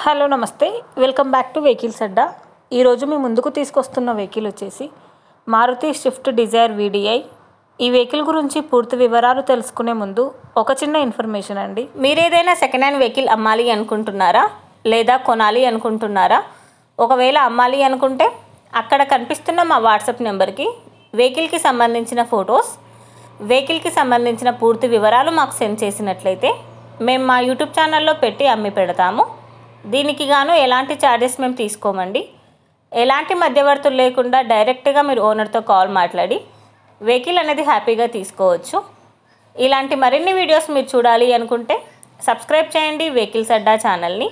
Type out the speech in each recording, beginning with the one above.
Hello నమస్తే, welcome back to vehicles అడ్డా. ఈరోజు మీ ముందుకు తీసుకొస్తున్న వెహికల్ వచ్చేసి మారుతి స్విఫ్ట్ డిజైర్ వీడిఐ. ఈ వెహికల్ గురించి పూర్తి వివరాలు తెలుసుకునే ముందు ఒక చిన్న ఇన్ఫర్మేషన్ అండి. మీరు ఏదైనా సెకండ్ హ్యాండ్ వెహికల్ అమ్మాలి అనుకుంటున్నారా లేదా కొనాలి అనుకుంటున్నారా? ఒకవేళ అమ్మాలి అనుకుంటే అక్కడ కనిపిస్తున్న మా వాట్సాప్ నెంబర్కి వెహికల్కి సంబంధించిన ఫొటోస్, వెహికల్కి సంబంధించిన పూర్తి వివరాలు మాకు సెండ్ చేసినట్లయితే మేము మా యూట్యూబ్ ఛానల్లో పెట్టి అమ్మి పెడతాము. దీనికి గాను ఎలాంటి ఛార్జెస్ మేము తీసుకోమండి. ఎలాంటి మధ్యవర్తులు లేకుండా డైరెక్ట్గా మీరు ఓనర్తో కాల్ మాట్లాడి వెహికల్ అనేది హ్యాపీగా తీసుకోవచ్చు. ఇలాంటి మరిన్ని వీడియోస్ మీరు చూడాలి అనుకుంటే సబ్స్క్రైబ్ చేయండి వెహికల్స్ అడ్డా ఛానల్ని.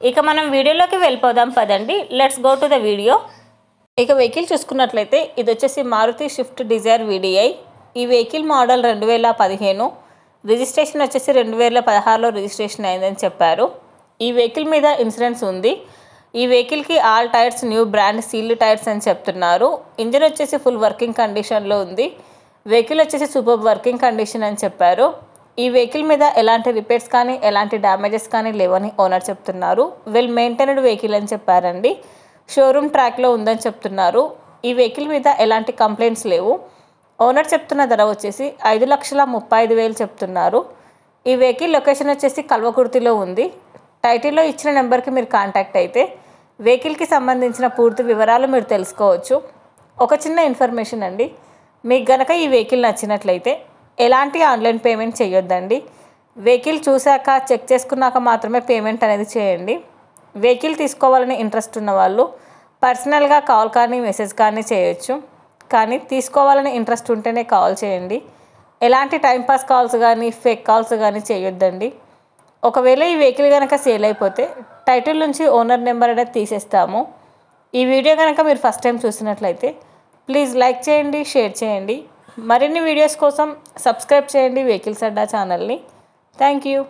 ఇక మనం వీడియోలోకి వెళ్ళిపోదాం పదండి. Let's go to the video. ఇక వెహికల్ చూసుకున్నట్లయితే ఇది వచ్చేసి మారుతి స్విఫ్ట్ డిజైర్ వీడిఐ. ఈ వెహికల్ మోడల్ 2015, రిజిస్ట్రేషన్ వచ్చేసి 2016లో రిజిస్ట్రేషన్ అయిందని చెప్పారు. ఈ వెహికల్ మీద ఇన్సూరెన్స్ ఉంది. ఈ వెహికల్కి all tyres new brand sealed tyres అని చెప్తున్నారు. ఇంజిన్ వచ్చేసి ఫుల్ వర్కింగ్ కండిషన్లో ఉంది. వెహికల్ వచ్చేసి సూపర్ వర్కింగ్ కండిషన్ అని చెప్పారు. ఈ వెహికల్ మీద ఎలాంటి రిపేర్స్ కానీ ఎలాంటి డ్యామేజెస్ కానీ లేవని ఓనర్ చెప్తున్నారు. వెల్ మెయింటైన్డ్ వెహికల్ అని చెప్పారండి. షోరూమ్ ట్రాక్లో ఉందని చెప్తున్నారు. ఈ వెహికల్ మీద ఎలాంటి కంప్లైంట్స్ లేవు. ఓనర్ చెప్తున్న ధర వచ్చేసి 5,35,000 చెప్తున్నారు. ఈ వెహికల్ లొకేషన్ వచ్చేసి కల్వకుర్తిలో ఉంది. టైటిల్లో ఇచ్చిన నెంబర్కి మీరు కాంటాక్ట్ అయితే వెహికల్కి సంబంధించిన పూర్తి వివరాలు మీరు తెలుసుకోవచ్చు. ఒక చిన్న ఇన్ఫర్మేషన్ అండి, మీకు గనక ఈ వెహికల్ నచ్చినట్లయితే ఎలాంటి ఆన్లైన్ పేమెంట్ చేయొద్దండి. వెహికల్ చూశాక చెక్ చేసుకున్నాక మాత్రమే పేమెంట్ అనేది చేయండి. వెహికల్ తీసుకోవాలని ఇంట్రెస్ట్ ఉన్న వాళ్ళు పర్సనల్గా కాల్ కానీ మెసేజ్ కానీ చేయొచ్చు. కానీ తీసుకోవాలని ఇంట్రెస్ట్ ఉంటేనే కాల్ చేయండి. ఎలాంటి టైంపాస్ కాల్స్ కానీ ఫేక్ కాల్స్ కానీ చేయొద్దండి. ఒకవేళ ఈ వెహికల్ కనుక సేల్ అయిపోతే టైటిల్ నుంచి ఓనర్ నెంబర్ అనేది తీసేస్తాము. ఈ వీడియో కనుక మీరు ఫస్ట్ టైం చూసినట్లయితే ప్లీజ్ లైక్ చేయండి, షేర్ చేయండి. మరిన్ని వీడియోస్ కోసం సబ్స్క్రైబ్ చేయండి వెహికల్స్ అడ్డా ఛానల్ని. Thank you.